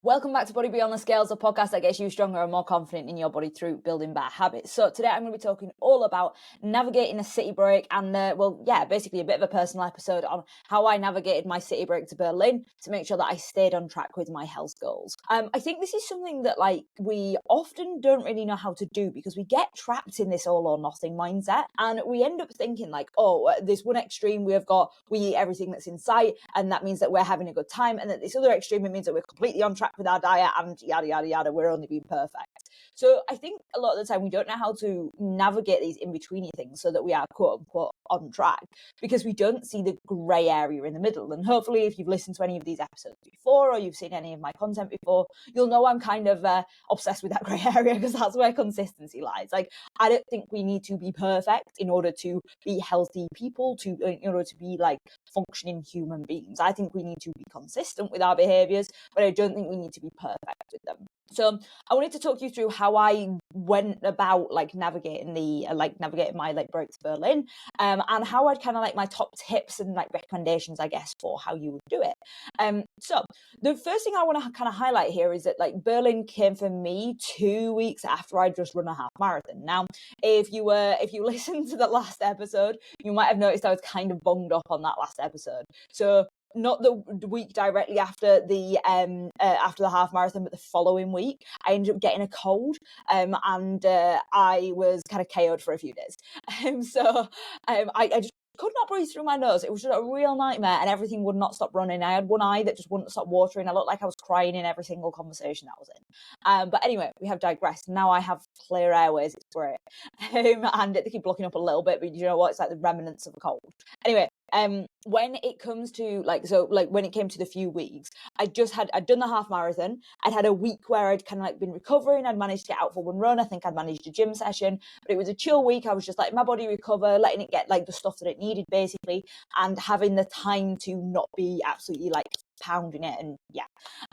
Welcome back to Body Beyond the Scales, a podcast that gets you stronger and more confident in your body through building better habits. So today I'm going to be talking all about navigating a city break and, basically a bit of a personal episode on how I navigated my city break to Berlin to make sure that I stayed on track with my health goals. I think this is something that we often don't really know how to do because we get trapped in this all or nothing mindset, and we end up thinking this one extreme we eat everything that's in sight, and that means that we're having a good time, and at this other extreme it means that we're completely on track with our diet and yada yada yada, we're only being perfect. So I think a lot of the time we don't know how to navigate these in-betweeny things so that we are quote unquote on track, because we don't see the grey area in the middle. And hopefully if you've listened to any of these episodes before or you've seen any of my content before, you'll know I'm kind of obsessed with that grey area, because that's where consistency lies. I don't think we need to be perfect in order to be healthy people, in order to be functioning human beings. I think we need to be consistent with our behaviors, but I don't think we need to be perfect with them. So I wanted to talk you through how I went about navigating my break to Berlin, and how I'd kind of my top tips and recommendations, I guess, for how you would do it. So the first thing I want to kind of highlight here is that Berlin came for me 2 weeks after I'd just run a half marathon. Now, if you listened to the last episode, you might have noticed I was kind of bunged up on that last episode. So not the week directly after the half marathon, but the following week, I ended up getting a cold, and I was kind of KO'd for a few days. I just could not breathe through my nose. It was just a real nightmare, and everything would not stop running. I had one eye that just wouldn't stop watering. I looked like I was crying in every single conversation that I was in. But anyway, we have digressed. Now I have clear airways. It's great. And they keep blocking up a little bit, but you know what? It's like the remnants of a cold. Anyway, when it comes to when it came to the few weeks, I'd done the half marathon. I'd had a week where I'd kind of been recovering. I'd managed to get out for one run. I think I'd managed a gym session, but it was a chill week. I was just letting my body recover, letting it get the stuff that it needed basically, and having the time to not be absolutely pounding it.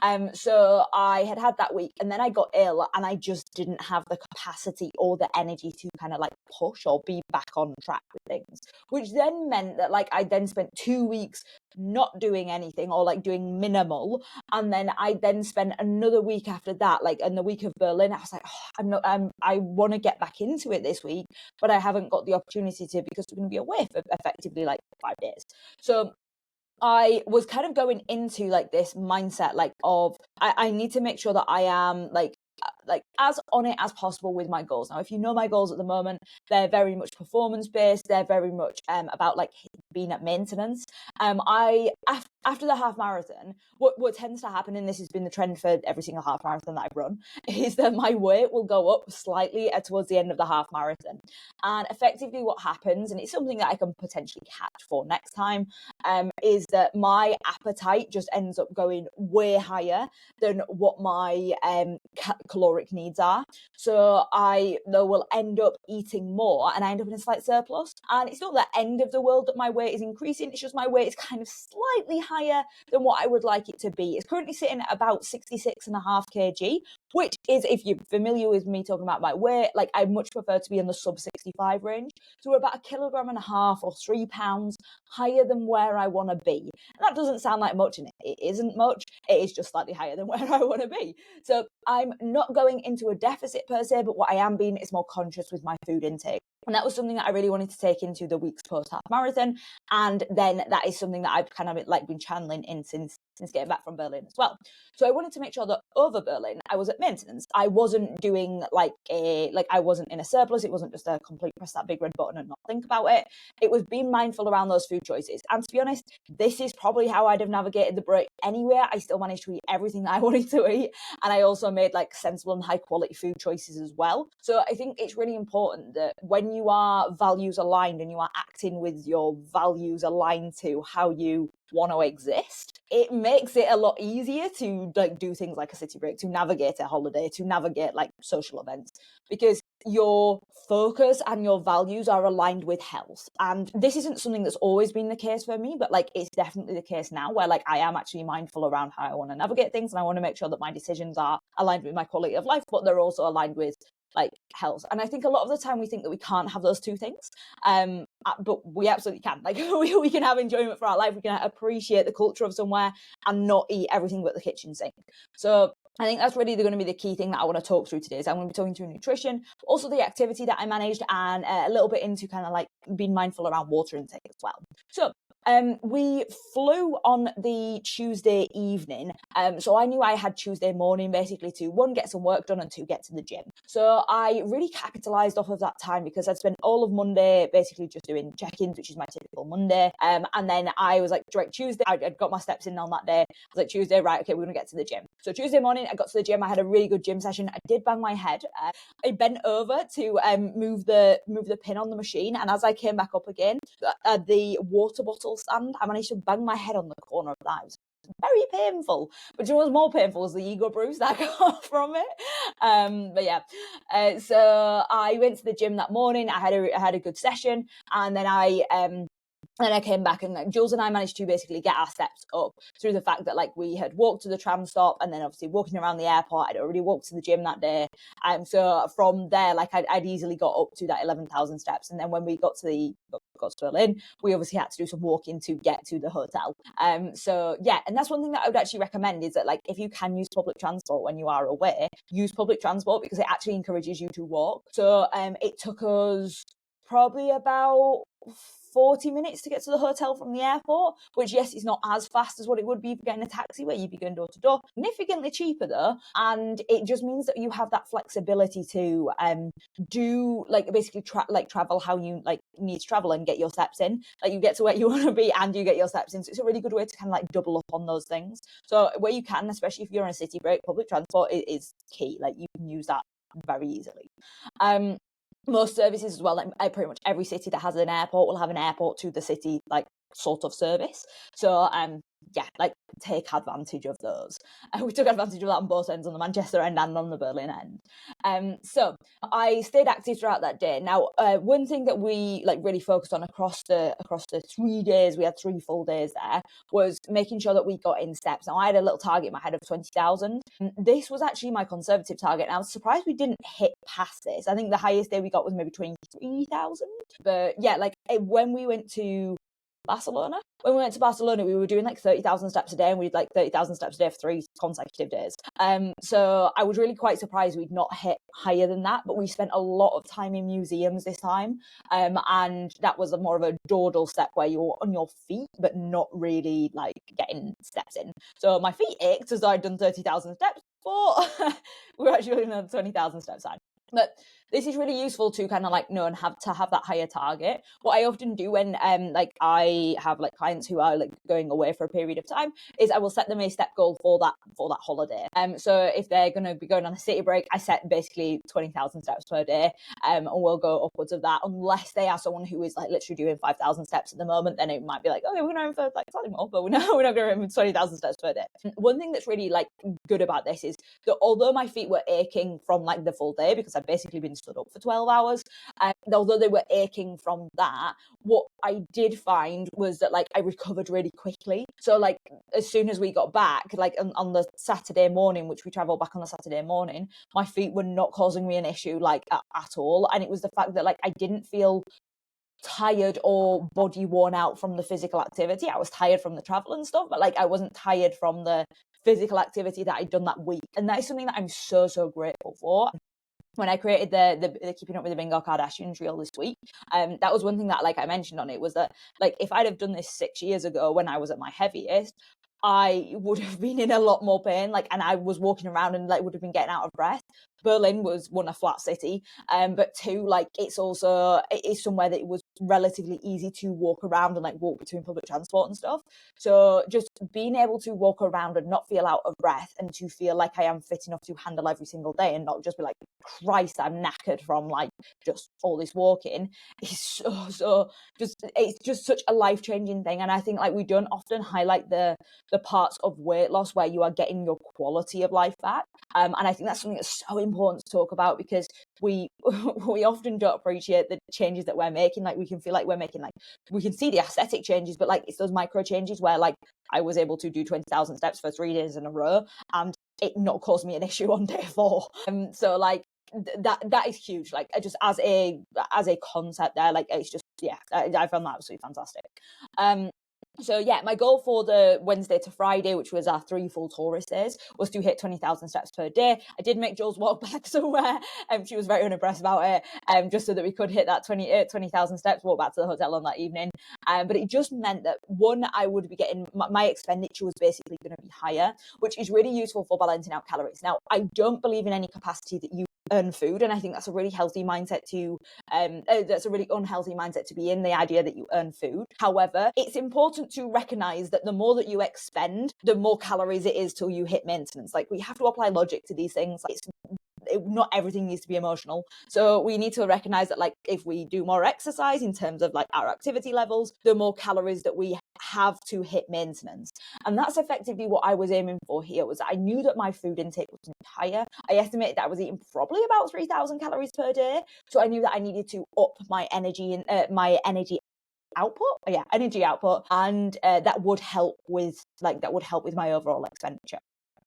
And so I had that week, and then I got ill, and I just didn't have the capacity or the energy to kind of push or be back on track with things, which then meant that I then spent 2 weeks not doing anything or doing minimal, and then I then spent another week after that, in the week of Berlin, I was I want to get back into it this week, but I haven't got the opportunity to, because we're going to be away for effectively 5 days. So I was kind of going into this mindset of I need to make sure that I am as on it as possible with my goals. Now, if you know my goals at the moment, they're very much performance based. They're very much about being at maintenance. After the half marathon, what tends to happen, and this has been the trend for every single half marathon that I've run, is that my weight will go up slightly towards the end of the half marathon. And effectively what happens, and it's something that I can potentially catch for next time, is that my appetite just ends up going way higher than what my caloric needs are. So I will end up eating more, and I end up in a slight surplus. And it's not the end of the world that my weight is increasing. It's just my weight is kind of slightly higher than what I would like it to be. It's currently sitting at about 66.5 kg, which is, if you're familiar with me talking about my weight, I much prefer to be in the sub 65 range. So we're about 1.5 kilograms or 3 pounds higher than where I want to be. And that doesn't sound like much, and it isn't much. It is just slightly higher than where I want to be. So I'm not going into a deficit per se, but what I am being is more conscious with my food intake. And that was something that I really wanted to take into the weeks post half marathon. And then that is something that I've kind of been channeling in since getting back from Berlin as well. So I wanted to make sure that over Berlin, I was at maintenance. I wasn't doing I wasn't in a surplus. It wasn't just a complete press that big red button and not think about it. It was being mindful around those food choices. And to be honest, this is probably how I'd have navigated the break anywhere. I still managed to eat everything that I wanted to eat. And I also made sensible and high quality food choices as well. So I think it's really important that when you are values aligned and you are acting with your values aligned to how you want to exist, it makes it a lot easier to do things like a city break, to navigate a holiday, to navigate social events, because your focus and your values are aligned with health. And this isn't something that's always been the case for me, but it's definitely the case now, where I am actually mindful around how I want to navigate things, and I want to make sure that my decisions are aligned with my quality of life, but they're also aligned with like health. And I think a lot of the time we think that we can't have those two things, but we absolutely can. Like we can have enjoyment for our life, we can appreciate the culture of somewhere and not eat everything but the kitchen sink. So I think that's really going to be the key thing that I want to talk through today. So I'm going to be talking through nutrition, also the activity that I managed, and a little bit into kind of like being mindful around water intake as well. So we flew on the Tuesday evening. So I knew I had Tuesday morning basically to, one, get some work done, and two, get to the gym. So I really capitalized off of that time because I'd spent all of Monday basically just doing check-ins, which is my typical Monday. And then I was like, direct Tuesday, I'd got my steps in on that day. I was like, Tuesday, right, okay, we're going to get to the gym. So Tuesday morning, I got to the gym. I had a really good gym session. I did bang my head. I bent over to move the pin on the machine. And as I came back up again, the water bottle stand, I managed to bang my head on the corner of that. It was very painful, but you know what's more painful was the ego bruise that I got from it. But yeah, so I went to the gym that morning. I had a good session, and then I came back, and like, Jules and I managed to basically get our steps up through the fact that like we had walked to the tram stop, and then obviously walking around the airport. I'd already walked to the gym that day. So from there, like I'd easily got up to that 11,000 steps. And then when we got to Berlin, we obviously had to do some walking to get to the hotel. So yeah, and that's one thing that I would actually recommend is that like if you can use public transport when you are away, use public transport because it actually encourages you to walk. So it took us probably about 40 minutes to get to the hotel from the airport, which yes, is not as fast as what it would be if you're getting a taxi where you'd be going door to door. Significantly cheaper though, and it just means that you have that flexibility to do like basically travel how you like need to travel and get your steps in. Like you get to where you want to be and you get your steps in. So it's a really good way to kind of like double up on those things. So where you can, especially if you're on a city break, public transport is key. Like you can use that very easily. Most services as well, like pretty much every city that has an airport will have an airport to the city like sort of service. So yeah, like take advantage of those. We took advantage of that on both ends, on the Manchester end and on the Berlin end. So I stayed active throughout that day. Now, one thing that we like really focused on across the 3 days, we had 3 full days there, was making sure that we got in steps. Now I had a little target in my head of 20,000. This was actually my conservative target, and I was surprised we didn't hit past this. I think the highest day we got was maybe 23,000. But yeah, like when we went to Barcelona, we were doing like 30,000 steps a day, and we did like 30,000 steps a day for 3 consecutive days. So I was really quite surprised we'd not hit higher than that, but we spent a lot of time in museums this time. And that was more of a dawdle step where you're on your feet, but not really like getting steps in. So my feet ached as though I'd done 30,000 steps, but we were actually only on 20,000 steps side. But this is really useful to kind of like know and have that higher target. What I often do when like I have like clients who are like going away for a period of time is I will set them a step goal for that holiday. So if they're going to be going on a city break, I set basically 20,000 steps per day, and we'll go upwards of that, unless they are someone who is like literally doing 5,000 steps at the moment. Then it might be like, okay, we're going to aim for like slightly more, but we're not going to aim for 20,000 steps per day. One thing that's really like good about this is that although my feet were aching from like the full day, because I'd basically been stood up for 12 hours, although they were aching from that, what I did find was that like I recovered really quickly. So like as soon as we got back, like on the Saturday morning, which we travelled back on the Saturday morning, my feet were not causing me an issue like at all. And it was the fact that like I didn't feel tired or body worn out from the physical activity. I was tired from the travel and stuff, but like I wasn't tired from the physical activity that I'd done that week. And that is something that I'm so grateful for. When I created the Keeping Up with the Bingo Kardashians reel this week, that was one thing that like I mentioned on it, was that like if I'd have done this 6 years ago when I was at my heaviest, I would have been in a lot more pain, like, and I was walking around and like would have been getting out of breath. Berlin was, one, a flat city, but 2, like it is somewhere that it was relatively easy to walk around and like walk between public transport and stuff. So just being able to walk around and not feel out of breath, and to feel like I am fit enough to handle every single day, and not just be like, Christ, I'm knackered from like just all this walking, is so just, it's just such a life-changing thing. And I think like we don't often highlight the parts of weight loss where you are getting your quality of life back. And I think that's something that's so important to talk about, because we often don't appreciate the changes that we're making. Like we can feel like we're making, like we can see the aesthetic changes, but like it's those micro changes where like I was able to do 20,000 steps for 3 days in a row and it not cause me an issue on day 4. So like that is huge. Like, just as a concept there, like, it's just, yeah, I found that absolutely fantastic. So yeah, my goal for the Wednesday to Friday, which was our 3 full tourist days, was to hit 20,000 steps per day. I did make Jules walk back somewhere, and she was very unimpressed about it, just so that we could hit that 20,000 steps, walk back to the hotel on that evening. But it just meant that, one, I would be getting, my expenditure was basically going to be higher, which is really useful for balancing out calories. Now, I don't believe in any capacity that you earn food, and I think that's a really healthy mindset to that's a really unhealthy mindset to be in, the idea that you earn food. However, it's important to recognize that the more that you expend, the more calories it is till you hit maintenance. Like, we have to apply logic to these things. Like, not everything needs to be emotional. So we need to recognize that, like, if we do more exercise in terms of like our activity levels, the more calories that we have to hit maintenance. And that's effectively what I was aiming for here. Was I knew that my food intake was higher. I estimated that I was eating probably about 3,000 calories per day. So I knew that I needed to up my energy and energy output, and that would help with my overall expenditure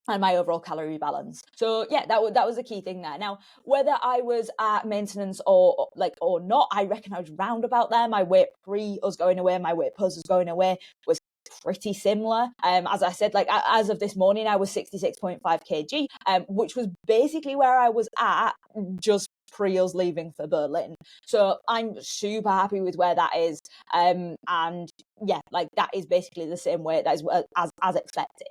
and my overall calorie balance. So yeah, that was a key thing there. Now, whether I was at maintenance or not, I reckon I was round about there. My weight pre us going away, my weight post us going away was pretty similar. As I said, like, as of this morning, I was 66.5 kg, which was basically where I was at just pre us leaving for Berlin. So I'm super happy with where that is. And yeah, like, that is basically the same weight that is as expected.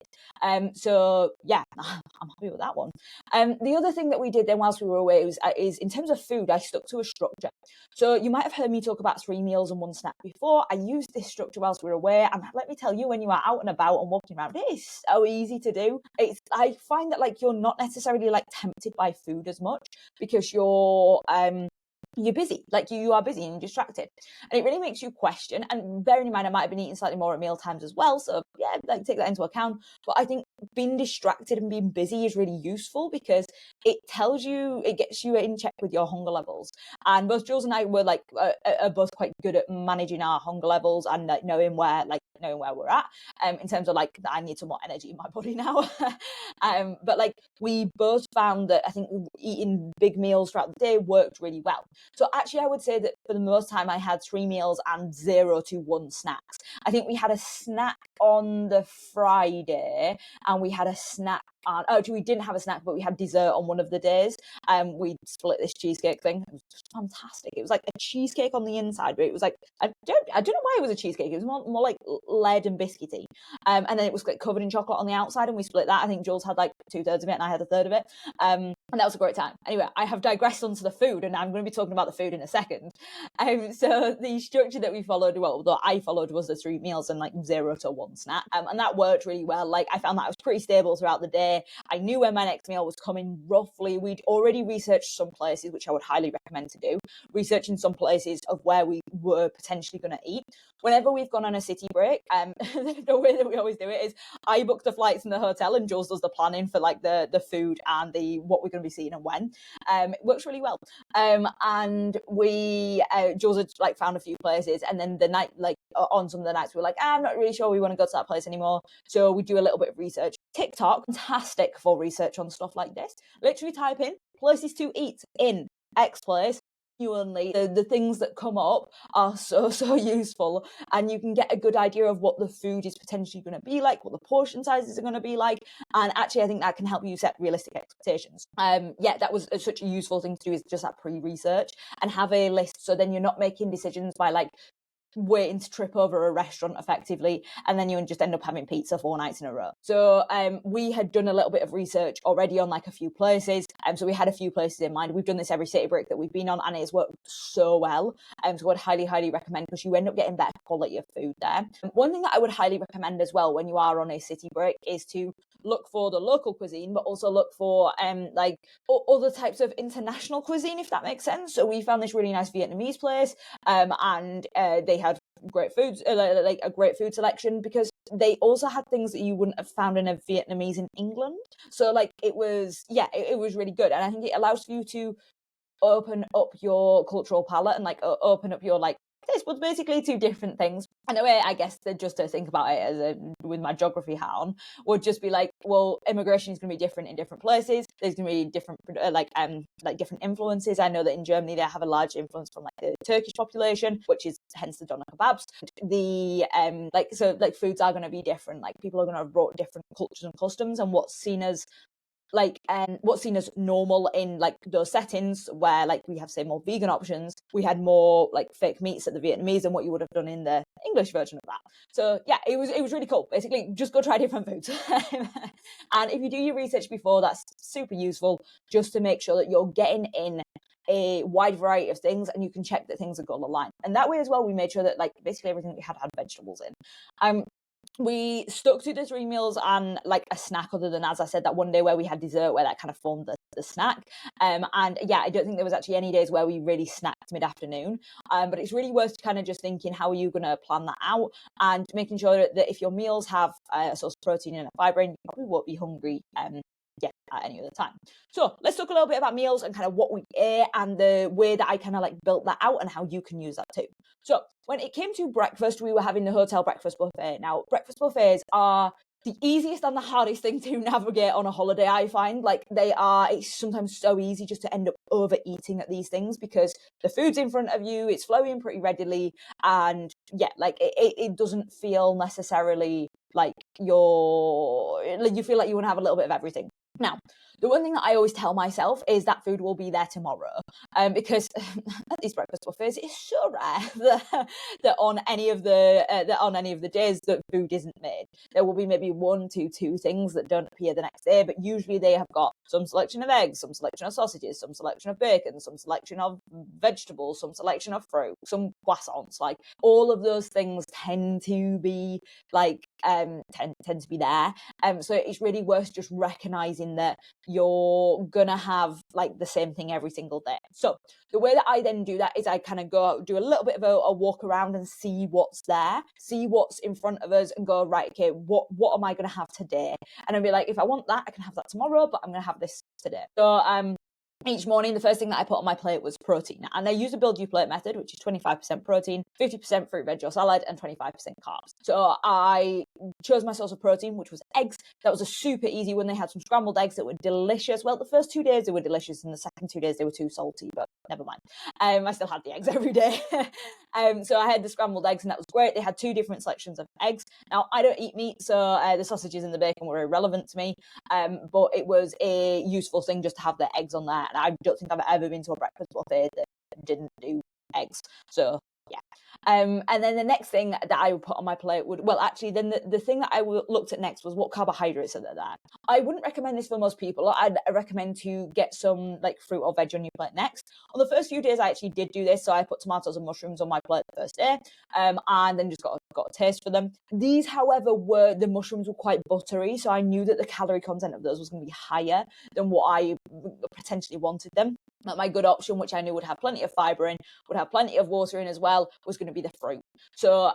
So yeah, I'm happy with that one. The other thing that we did then whilst we were away is in terms of food, I stuck to a structure. So you might have heard me talk about 3 meals and 1 snack before. I used this structure whilst we were away, and let me tell you, when you are out and about and walking around, it is so easy to do. I find that, like, you're not necessarily like tempted by food as much because you're busy, like you are busy and distracted, and it really makes you question. And bearing in mind, I might have been eating slightly more at meal times as well, so yeah, like, take that into account. But I think being distracted and being busy is really useful because it gets you in check with your hunger levels. And both Jules and I were are both quite good at managing our hunger levels and knowing where we're at, in terms of like, I need some more energy in my body now. But like, we both found that I think eating big meals throughout the day worked really well. So actually, I would say that for the most time, I had 3 meals and 0 to 1 snacks. I think we had a snack on the Friday, and we had a snack on, actually, we didn't have a snack, but we had dessert on one of the days. We split this cheesecake thing. It was just fantastic. It was like a cheesecake on the inside, but it was like, I don't know why it was a cheesecake. It was more like lead and biscuity. And then it was like covered in chocolate on the outside, and we split that. I think Jules had like 2/3 of it, and I had 1/3 of it. And that was a great time. Anyway, I have digressed onto the food, and I'm going to be talking about the food in a second. So the structure that we followed, that I followed, was the 3 meals and like 0 to 1 snack. And that worked really well. Like, I found that I was pretty stable throughout the day. I knew when my next meal was coming roughly. We'd already researched some places, which I would highly recommend to do, researching some places of where we were potentially going to eat. Whenever we've gone on a city break, the way that we always do it is I book the flights and the hotel, and Jules does the planning for like the food and the what we're going to be seeing and when. It works really well. And we Jules had like found a few places, and then the night, like on some of the nights, we were like, I'm not really sure we want to go to that place anymore. So we do a little bit of research. TikTok, fantastic for research on stuff like this. Literally type in places to eat in X place. Genuinely, the things that come up are so useful, and you can get a good idea of what the food is potentially going to be like, what the portion sizes are going to be like, and actually I think that can help you set realistic expectations. Yeah, that was such a useful thing to do, is just that pre-research and have a list, so then you're not making decisions by like waiting to trip over a restaurant effectively, and then you just end up having pizza 4 nights in a row. So we had done a little bit of research already on like a few places, so we had a few places in mind. We've done this every city break that we've been on, and it's worked so well. So I'd highly recommend, because you end up getting better quality of food there. One thing that I would highly recommend as well when you are on a city break is to look for the local cuisine, but also look for like other types of international cuisine, if that makes sense. So we found this really nice Vietnamese place, and they had great foods, like a great food selection, because they also had things that you wouldn't have found in a Vietnamese in England. So like, it was really good, and I think it allows you to open up your cultural palette and like open up your like taste buds, basically two different things. And the way I guess just to think about it with my geography hat on would just be like, well, immigration is going to be different in different places. There's going to be different like different influences. I know that in Germany they have a large influence from like the Turkish population, which is hence the doner kebabs. The foods are going to be different. Like people are going to have brought different cultures and customs, and what's seen as normal in like those settings where like we have say more vegan options, we had more like fake meats at the Vietnamese than what you would have done in the English version of that. So yeah, it was really cool. Basically just go try different foods. And if you do your research before, that's super useful just to make sure that you're getting in a wide variety of things and you can check that things are going to align. And that way as well, we made sure that like basically everything we had vegetables in. We stuck to the 3 meals and like a snack, other than, as I said, that one day where we had dessert where that kind of formed the snack. And yeah, I don't think there was actually any days where we really snacked mid-afternoon. But it's really worth kind of just thinking, how are you going to plan that out and making sure that if your meals have a source of protein and a fibre, you probably won't be hungry at any other time. So let's talk a little bit about meals and kind of what we ate and the way that I kind of like built that out and how you can use that too. So when it came to breakfast, we were having the hotel breakfast buffet. Now, breakfast buffets are the easiest and the hardest thing to navigate on a holiday, I find. Like it's sometimes so easy just to end up overeating at these things because the food's in front of you, it's flowing pretty readily, and yeah, like it doesn't feel necessarily like you feel like you want to have a little bit of everything. Now, the one thing that I always tell myself is that food will be there tomorrow, because at these breakfast buffets, it's so rare that on any of the days that food isn't made, there will be maybe 1 to 2 things that don't appear the next day. But usually they have got some selection of eggs, some selection of sausages, some selection of bacon, some selection of vegetables, some selection of fruit, some croissants. Like all of those things tend to be like tend to be there. So it's really worth just recognizing that you're gonna have like the same thing every single day. So the way that I then do that is I kind of go do a little bit of a walk around and see what's there, see what's in front of us, and go, right, okay, what am I gonna have today? And I'll be like, if I want that, I can have that tomorrow, but I'm gonna have this today. So each morning, the first thing that I put on my plate was protein. And I use a build your plate method, which is 25% protein, 50% fruit, veg, or salad, and 25% carbs. So I chose my source of protein, which was eggs. That was a super easy one. They had some scrambled eggs that were delicious. Well, the first 2 days they were delicious, and the second 2 days they were too salty, but never mind. I still had the eggs every day. So I had the scrambled eggs, and that was great. They had 2 different selections of eggs. Now, I don't eat meat, so the sausages and the bacon were irrelevant to me, but it was a useful thing just to have the eggs on there. And I don't think I've ever been to a breakfast buffet that didn't do eggs. So yeah. And then the next thing that I would put on my plate the thing that I looked at next was what carbohydrates are there. I wouldn't recommend this for most people. I'd recommend to get some like fruit or veg on your plate next. On the first few days, I actually did do this. So I put tomatoes and mushrooms on my plate the first day, and then just got a taste for them. These, however, the mushrooms were quite buttery, so I knew that the calorie content of those was going to be higher than what I potentially wanted them. But my good option, which I knew would have plenty of fibre in, would have plenty of water in as well, was going to be the fruit. So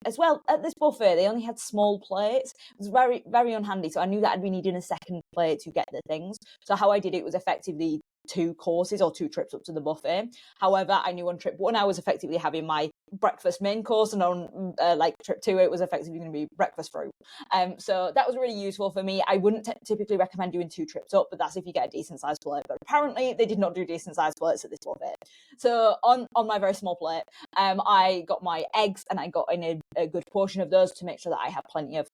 as well, at this buffet, they only had small plates. It was very, very unhandy. So I knew that I'd be needing a second plate to get the things. So how I did it was effectively 2 courses or 2 trips up to the buffet. However, I knew on trip 1 I was effectively having my breakfast main course, and on trip 2 it was effectively going to be breakfast fruit. So that was really useful for me. I wouldn't typically recommend doing 2 trips up, but that's if you get a decent sized plate. But apparently they did not do decent sized plates at this buffet. So on my very small plate, I got my eggs, and I got in a good portion of those to make sure that I had plenty of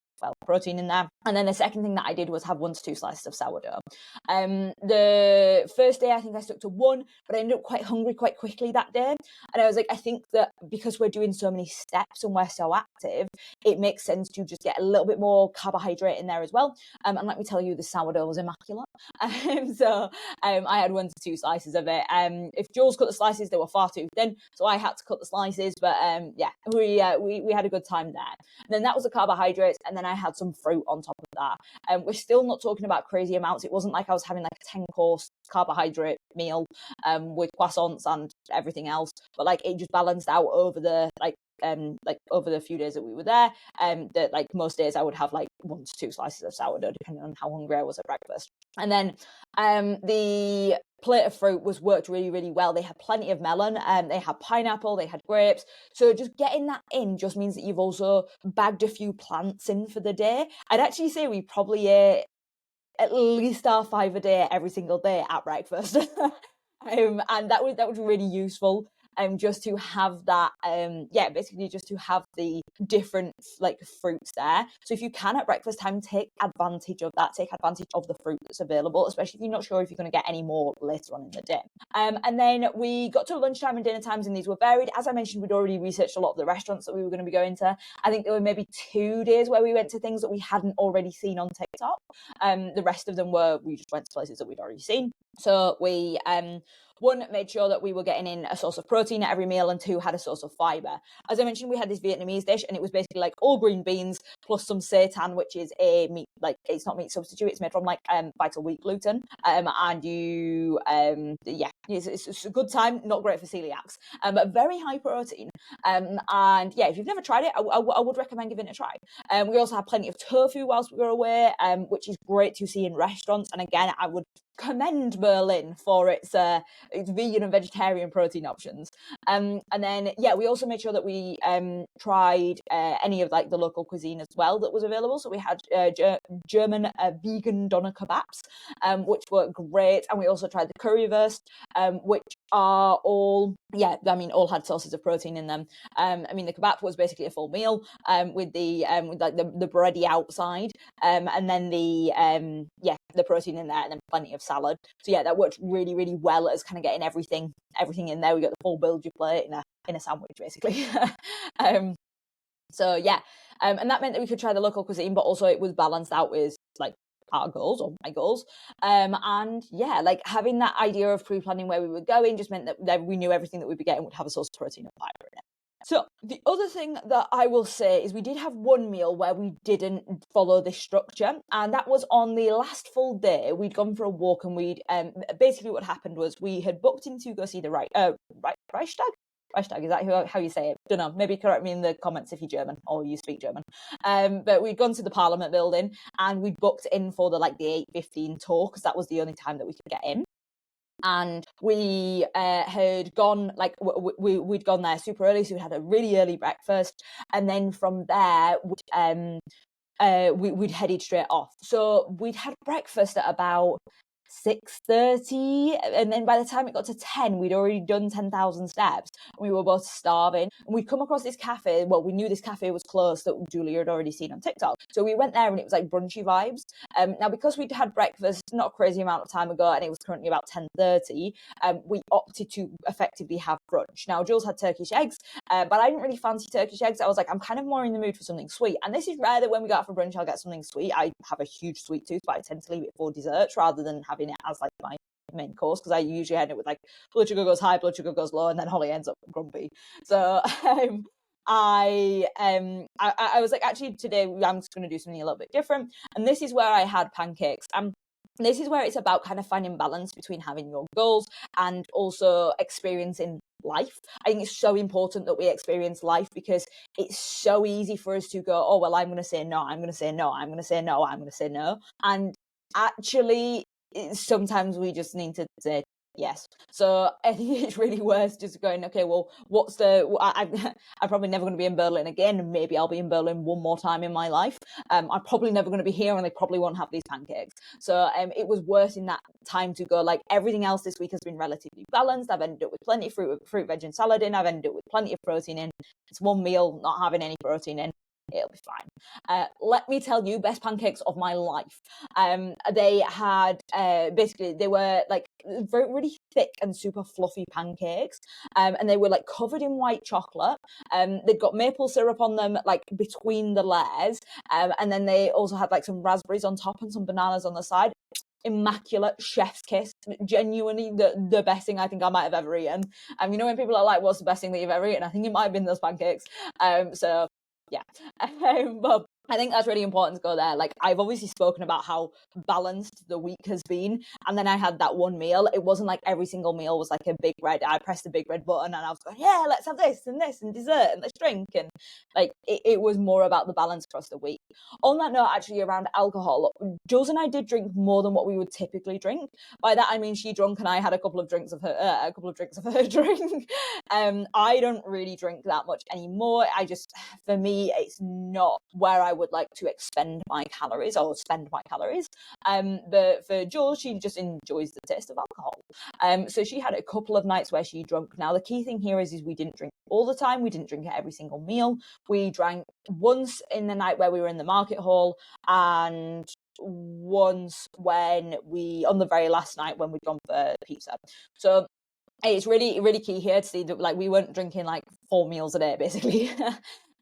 protein in there. And then the second thing that I did was have 1 to 2 slices of sourdough. The first day I think I stuck to 1, but I ended up quite hungry quite quickly that day. And I was like, I think that because we're doing so many steps and we're so active, it makes sense to just get a little bit more carbohydrate in there as well. And let me tell you, the sourdough was immaculate. So I had 1 to 2 slices of it. If Jules cut the slices, they were far too thin, so I had to cut the slices. But we had a good time there. And then that was the carbohydrates, and then I had some fruit on top of that. We're still not talking about crazy amounts. It wasn't like I was having like a 10-course carbohydrate meal with croissants and everything else, but like it just balanced out over the like like over the few days that we were there, that like most days I would have like 1 to 2 slices of sourdough depending on how hungry I was at breakfast. And then the plate of fruit was worked really, really well. They had plenty of melon, they had pineapple, they had grapes. So just getting that in just means that you've also bagged a few plants in for the day. I'd actually say we probably ate at least our 5 a day every single day at breakfast. And that was really useful. Just to have that, basically just to have the different like fruits there. So if you can at breakfast time, take advantage of that. Take advantage of the fruit that's available, especially if you're not sure if you're going to get any more later on in the day. And then we got to lunchtime and dinner times, and these were varied. As I mentioned, we'd already researched a lot of the restaurants that we were going to be going to. I think there were maybe 2 days where we went to things that we hadn't already seen on TikTok. The rest of them we just went to places that we'd already seen. So we one, made sure that we were getting in a source of protein at every meal, and 2, had a source of fibre. As I mentioned, we had this Vietnamese dish, and it was basically like all green beans plus some seitan, which is a meat, like it's not meat substitute, it's made from like vital wheat gluten. And you, it's a good time, not great for celiacs, but very high protein. And yeah, if you've never tried it, I would recommend giving it a try. We also had plenty of tofu whilst we were away, which is great to see in restaurants. And again, I would commend Berlin for its vegan and vegetarian protein options. And then we also made sure that we tried any of like the local cuisine as well that was available. So we had German vegan doner kebabs, which were great, and we also tried the currywurst, which are all had sources of protein in them. The kebab was basically a full meal with the bready outside, and then the protein in there, and then plenty of salad. So that worked really, really well as kind of getting everything in there. We got the full bilge plate in a sandwich basically. And that meant that we could try the local cuisine, but also it was balanced out with like our goals or my goals. Like having that idea of pre-planning where we were going just meant that we knew everything that we'd be getting would have a source of protein and fibre in it. So the other thing that I will say is we did have one meal where we didn't follow this structure, and that was on the last full day. We'd gone for a walk, and we'd basically what happened was we had booked in to go see the Reichstag. Reichstag, is that how you say it? Don't know. Maybe correct me in the comments if you're German or you speak German. But we'd gone to the Parliament building, and we booked in for the 8:15 tour because that was the only time that we could get in. And we had gone we'd gone there super early, so we had a really early breakfast, and then from there we'd headed straight off. So we'd had breakfast at about 6:30, and then by the time it got to 10, we'd already done 10,000 steps, and we were both starving. And we'd come across this cafe. Well, we knew this cafe was close that Julia had already seen on TikTok, so we went there, and it was like brunchy vibes. Now because we'd had breakfast not a crazy amount of time ago, and it was currently about 10:30, we opted to effectively have brunch. Now Jules had Turkish eggs, but I didn't really fancy Turkish eggs. I was like, I'm kind of more in the mood for something sweet, and this is rare that when we go out for brunch I'll get something sweet. I have a huge sweet tooth, but I tend to leave it for desserts rather than having it as like my main course, because I usually end it with like blood sugar goes high, blood sugar goes low, and then Holly ends up grumpy. So I was like, actually today I'm just going to do something a little bit different, and this is where I had pancakes. This is where it's about kind of finding balance between having your goals and also experiencing life. I think it's so important that we experience life, because it's so easy for us to go, oh well, I'm going to say no, I'm going to say no, I'm going to say no, I'm going to say no, and actually sometimes we just need to say yes. So I think it's really worth just going, okay, well, I'm probably never going to be in Berlin again. Maybe I'll be in Berlin one more time in my life. I'm probably never going to be here, and I probably won't have these pancakes. So it was worth in that time to go, like, everything else this week has been relatively balanced. I've ended up with plenty of fruit, veg and salad in. I've ended up with plenty of protein in. It's one meal not having any protein in. It'll be fine. Let me tell you, best pancakes of my life. They had basically, they were like really thick and super fluffy pancakes, and they were like covered in white chocolate. They'd got maple syrup on them, like between the layers, and then they also had like some raspberries on top and some bananas on the side. Immaculate, chef's kiss, genuinely the best thing I think I might have ever eaten. When people are like, what's the best thing that you've ever eaten? I think it might have been those pancakes. So yeah. But I think that's really important to go there. Like, I've obviously spoken about how balanced the week has been, and then I had that one meal. It wasn't like every single meal was like a big red. I pressed the big red button and I was going, yeah, let's have this and dessert and let's drink, and like it was more about the balance across the week. On that note, actually, around alcohol, Jules and I did drink more than what we would typically drink. By that I mean she drunk and I had a couple of drinks of her drink. I don't really drink that much anymore. For me, it's not where I would like to expend my calories or spend my calories. But for Jules, she just enjoys the taste of alcohol. So she had a couple of nights where she drank. Now the key thing here is we didn't drink all the time. We didn't drink at every single meal. We drank once in the night where we were in the market hall, and once on the very last night when we'd gone for pizza. So it's really, really key here to see that like we weren't drinking like 4 meals a day, basically.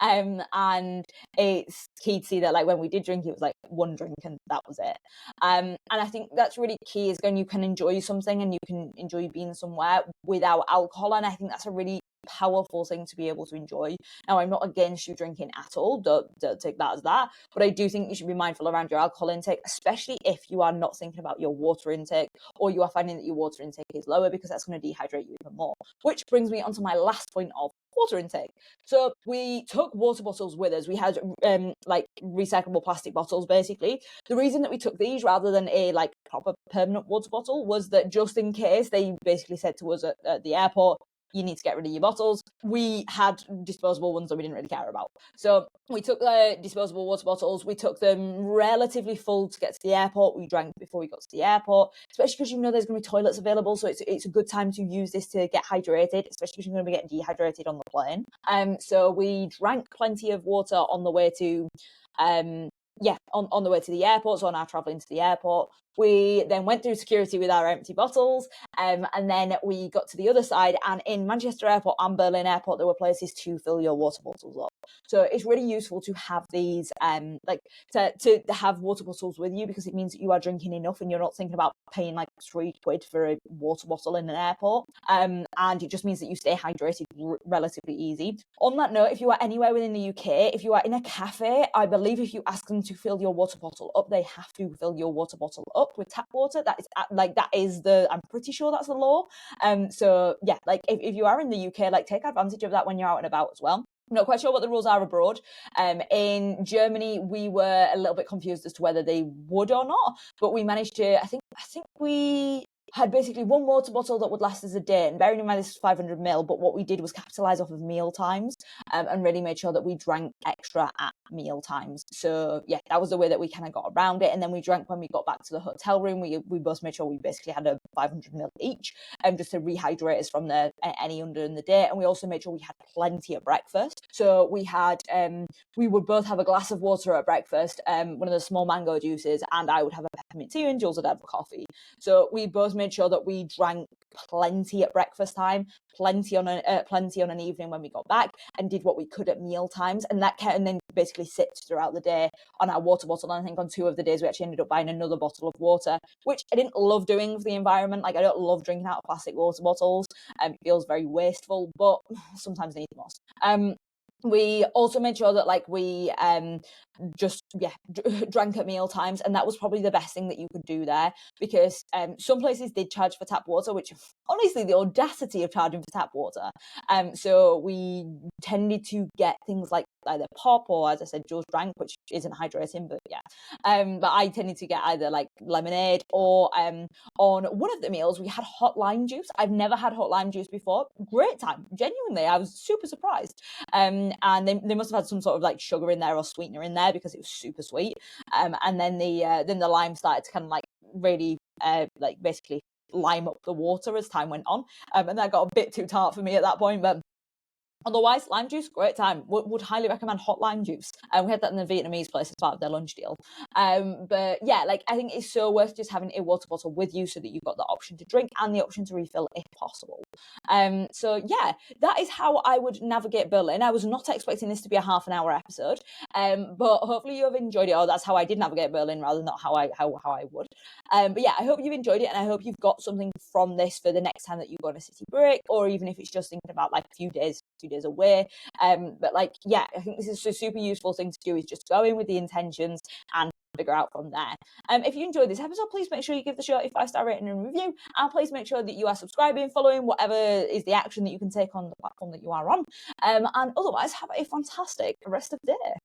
And it's key to see that like when we did drink, it was like one drink and that was it. And I think that's really key, is when you can enjoy something and you can enjoy being somewhere without alcohol. And I think that's a really powerful thing to be able to enjoy. Now, I'm not against you drinking at all, don't take that as that, but I do think you should be mindful around your alcohol intake, especially if you are not thinking about your water intake, or you are finding that your water intake is lower, because that's going to dehydrate you even more. Which brings me on to my last point of water intake. So we took water bottles with us. We had like recyclable plastic bottles, basically. The reason that we took these rather than a like proper permanent water bottle was that just in case, they basically said to us at the airport, you need to get rid of your bottles. We had disposable ones that we didn't really care about. So we took the disposable water bottles. We took them relatively full to get to the airport. We drank before we got to the airport, especially because you know there's going to be toilets available. So it's a good time to use this to get hydrated, especially because you're going to be getting dehydrated on the plane. So we drank plenty of water on the way to on the way to the airport, so on our travelling to the airport. We then went through security with our empty bottles, and then we got to the other side, and in Manchester Airport and Berlin Airport, there were places to fill your water bottles up. So it's really useful to have these, to have water bottles with you, because it means that you are drinking enough and you're not thinking about paying like £3 for a water bottle in an airport. And it just means that you stay hydrated relatively easy. On that note, if you are anywhere within the UK, if you are in a cafe, I believe if you ask them to fill your water bottle up, they have to fill your water bottle up with tap water. I'm pretty sure that's the law. So yeah, like if you are in the UK, like take advantage of that when you're out and about as well. I'm not quite sure what the rules are abroad. In Germany, we were a little bit confused as to whether they would or not, but we managed to, I think we had basically one water bottle that would last us a day. And bearing in mind this is 500 ml, but what we did was capitalise off of meal times, and really made sure that we drank extra at meal times. So yeah, that was the way that we kind of got around it. And then we drank when we got back to the hotel room. We both made sure we basically had a 500 ml each, just to rehydrate us from any under in the day. And we also made sure we had plenty at breakfast. So we had we would both have a glass of water at breakfast, one of the small mango juices, and I would have a peppermint tea and Jules would have a coffee. So we both made sure that we drank plenty at breakfast time, plenty on an evening when we got back, and did what we could at meal times, and then basically sits throughout the day on our water bottle. And I think on 2 of the days we actually ended up buying another bottle of water, which I didn't love doing for the environment. Like, I don't love drinking out of plastic water bottles. It feels very wasteful, but sometimes they need the most. We also made sure that we drank at meal times, and that was probably the best thing that you could do there, because some places did charge for tap water, which honestly, the audacity of charging for tap water. So we tended to get things like either pop or, as I said, Jules drank, which isn't hydrating, but yeah. But I tended to get either like lemonade or on one of the meals we had hot lime juice. I've never had hot lime juice before. Great time, genuinely. I was super surprised. And they must have had some sort of like sugar in there or sweetener in there, because it was super sweet. And then the lime started to kind of like really basically lime up the water as time went on, and that got a bit too tart for me at that point. But otherwise, lime juice, great time. Would highly recommend hot lime juice. We had that in the Vietnamese place as part of their lunch deal. But yeah, I think it's so worth just having a water bottle with you, so that you've got the option to drink and the option to refill if possible. So yeah, that is how I would navigate Berlin. I was not expecting this to be a half an hour episode, but hopefully you have enjoyed it. Or that's how I did navigate Berlin, rather than not how I would. But yeah, I hope you've enjoyed it, and I hope you've got something from this for the next time that you go on a city break, or even if it's just thinking about like a few days few days away. But like, yeah, I think this is a super useful thing to do, is just go in with the intentions and figure out from there. If you enjoyed this episode, please make sure you give the show a 5-star rating and review, and please make sure that you are subscribing, following, whatever is the action that you can take on the platform that you are on. And otherwise, have a fantastic rest of the day.